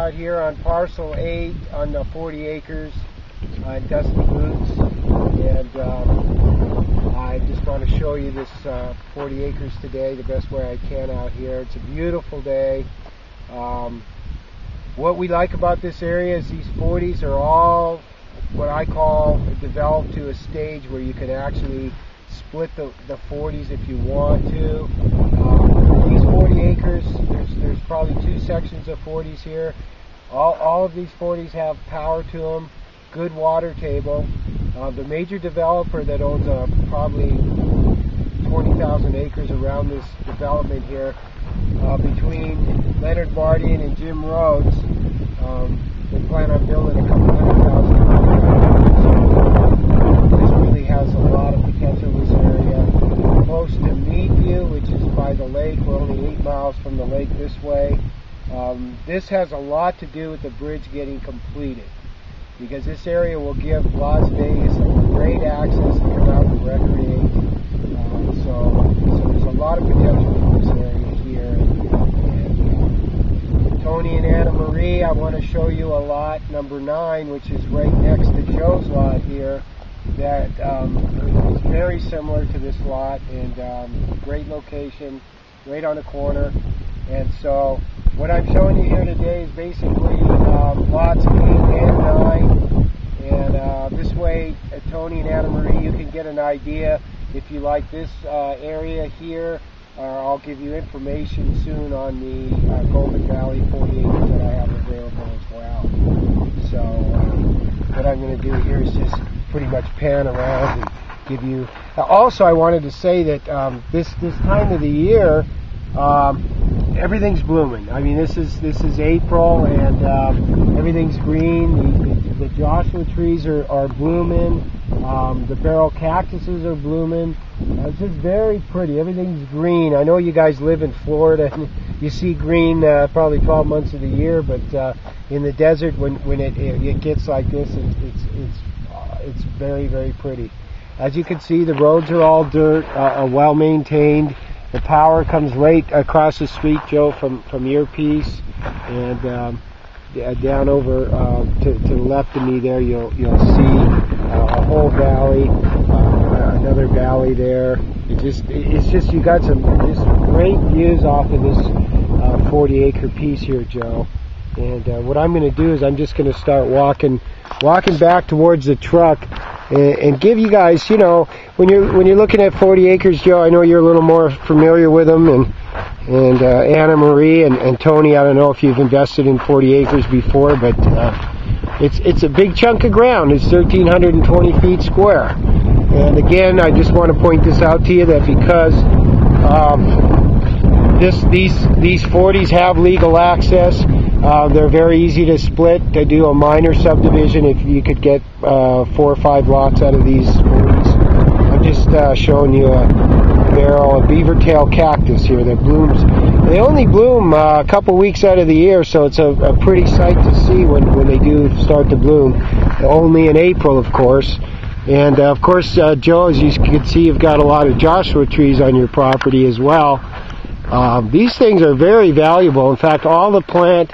out here on parcel 8 on the 40 acres on Dusty Boots, and I just want to show you this 40 acres today the best way I can out here. It's a beautiful day. What we like about this area is these 40s are all what I call developed to a stage where you can actually split the 40s if you want to. These 40 acres, there's probably 2 sections of 40s here. All of these 40s have power to them, good water table. The major developer that owns probably 20,000 acres around this development here, between Leonard Martin and Jim Rhodes, they plan on building a couple 100,000 acres. This really has a lot of potential in this area. Close to Meadview, which is by the lake. We're only 8 miles from the lake this way. This has a lot to do with the bridge getting completed, because this area will give Las Vegas great access to come out and recreate. So there's a lot of potential in this area here. And Tony and Anna Marie, I want to show you a lot, number 9, which is right next to Joe's lot here, that is very similar to this lot, and great location, right on the corner. And so what I'm showing you here today is basically lots 8 and 9, and this way, Tony and Anna Marie, you can get an idea if you like this area here. I'll give you information soon on the Golden Valley 40 acres that I have available as well. So what I'm going to do here is just pretty much pan around and give you. Also, I wanted to say that this time of the year, everything's blooming. I mean, this is April, and everything's green. The Joshua trees are blooming. The barrel cactuses are blooming. It's just very pretty. Everything's green. I know you guys live in Florida and you see green probably 12 months of the year, but in the desert, when it gets like this, it's very, very pretty. As you can see, the roads are all dirt, well maintained. The power comes right across the street, Joe, from Earpiece, and down over to the left of me there, you'll see a whole valley, another valley there. It's just you got some just great views off of this 40 acre piece here, Joe. And what I'm going to do is I'm just going to start walking back towards the truck and give you guys, you know, when you're looking at 40 acres, Joe, I know you're a little more familiar with them, and Anna Marie and Tony, I don't know if you've invested in 40 acres before, but it's a big chunk of ground. It's 1,320 feet square. And again, I just want to point this out to you, that because these 40s have legal access, they're very easy to split. They do a minor subdivision if you could get 4 or 5 lots out of these 40s. I'm just showing you a barrel of beaver tail cactus here that blooms. They only bloom a couple weeks out of the year, so it's a pretty sight to see when they do start to bloom. Only in April, of course. And of course, Joe, as you can see, you've got a lot of Joshua trees on your property as well. These things are very valuable. In fact, all the plant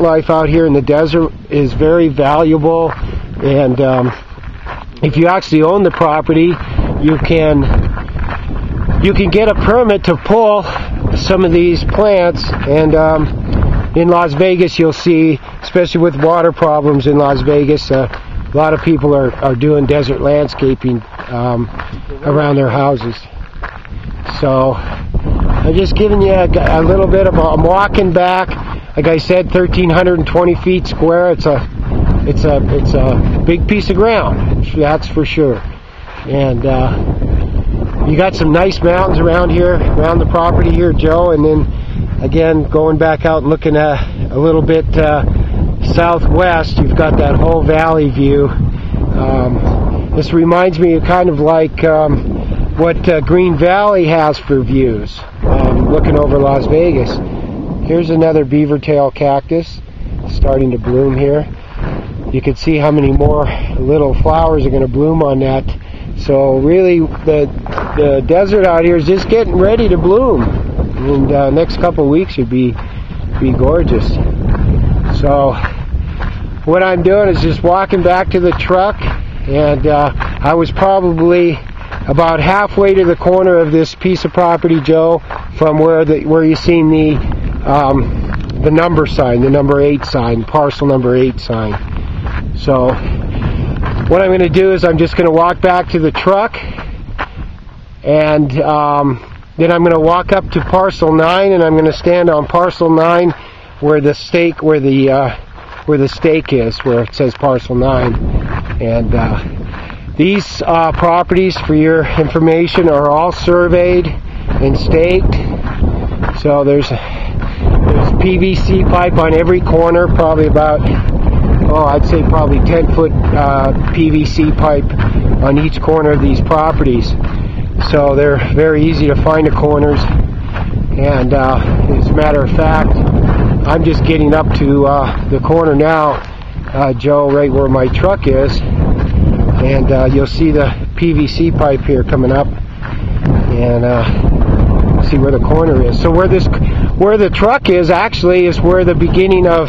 life out here in the desert is very valuable. And if you actually own the property, you can get a permit to pull some of these plants. And in Las Vegas, you'll see, especially with water problems in Las Vegas, a lot of people are doing desert landscaping around their houses. So I'm just giving you a little bit of I'm walking back. Like I said, 1,320 feet square. It's a big piece of ground, that's for sure. And you got some nice mountains around here, around the property here, Joe. And then again, going back out and looking at a little bit southwest, you've got that whole valley view. This reminds me of kind of like what Green Valley has for views, looking over Las Vegas. Here's another beaver tail cactus starting to bloom here. You can see how many more little flowers are going to bloom on that. So really, the desert out here is just getting ready to bloom. And next couple of weeks should be gorgeous. So what I'm doing is just walking back to the truck, and I was probably about halfway to the corner of this piece of property, Joe, from where you seen the number sign, the number 8 sign, parcel number 8 sign. So what I'm going to do is I'm just going to walk back to the truck, and then I'm going to walk up to parcel 9, and I'm going to stand on parcel 9 where the stake is, where it says parcel 9. And these properties, for your information, are all surveyed and staked. So there's PVC pipe on every corner, probably about, I'd say probably 10-foot PVC pipe on each corner of these properties. So they're very easy to find the corners. And as a matter of fact, I'm just getting up to the corner now, Joe, right where my truck is. And you'll see the PVC pipe here coming up, and see where the corner is. So where the truck is actually is where the beginning of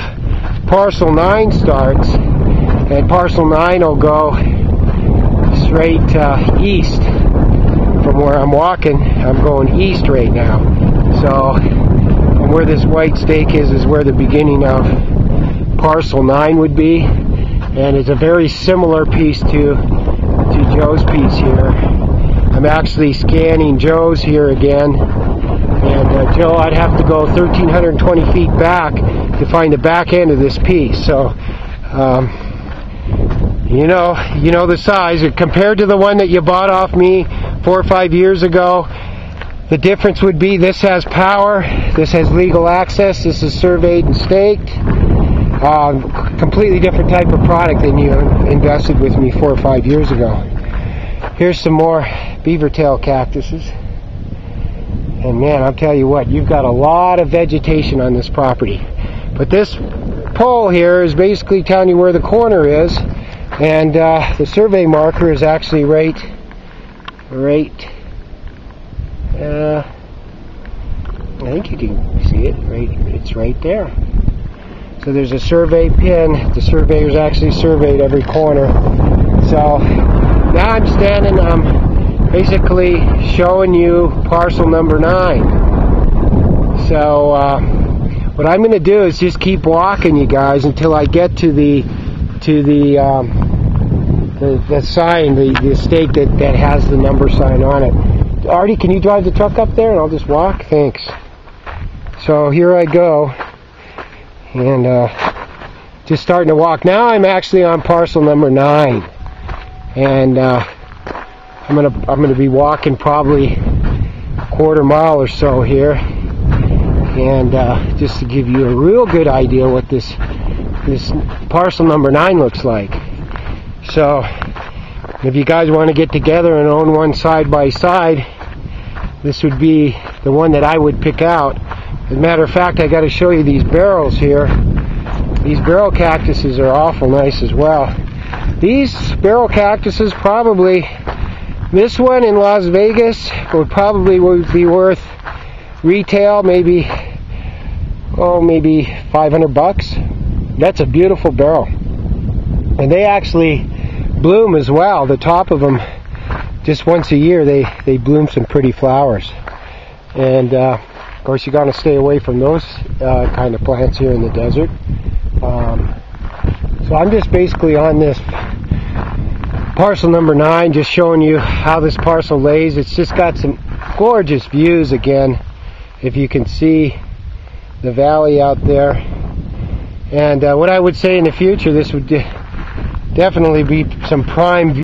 parcel 9 starts, and parcel 9 will go straight east from where I'm walking. I'm going east right now. So and where this white stake is where the beginning of parcel 9 would be. And it's a very similar piece to Joe's piece here. I'm actually scanning Joe's here again. And Joe, I'd have to go 1,320 feet back to find the back end of this piece. So, you know the size. Compared to the one that you bought off me 4 or 5 years ago, the difference would be this has power, this has legal access, this is surveyed and staked. Completely different type of product than you invested with me 4 or 5 years ago. Here's some more beaver tail cactuses. And man, I'll tell you what, you've got a lot of vegetation on this property. But this pole here is basically telling you where the corner is. And the survey marker is actually right, I think you can see it, it's right there. So there's a survey pin. The surveyor's actually surveyed every corner. So now I'm standing, basically showing you parcel number 9. So what I'm going to do is just keep walking, you guys, until I get to the sign, the stake that has the number sign on it. Artie, can you drive the truck up there and I'll just walk? Thanks. So here I go. And just starting to walk. Now I'm actually on parcel number 9, and I'm gonna be walking probably a quarter mile or so here, and just to give you a real good idea what this parcel number 9 looks like. So if you guys want to get together and own one side by side, this would be the one that I would pick out. As a matter of fact, I got to show you these barrels here. These barrel cactuses are awful nice as well. These barrel cactuses probably, this one in Las Vegas would be worth retail maybe $500. That's a beautiful barrel. And they actually bloom as well. The top of them, just once a year, they bloom some pretty flowers. And of course, you got to stay away from those kind of plants here in the desert. So I'm just basically on this parcel number 9, just showing you how this parcel lays. It's just got some gorgeous views again, if you can see the valley out there. And what I would say in the future, this would definitely be some prime view.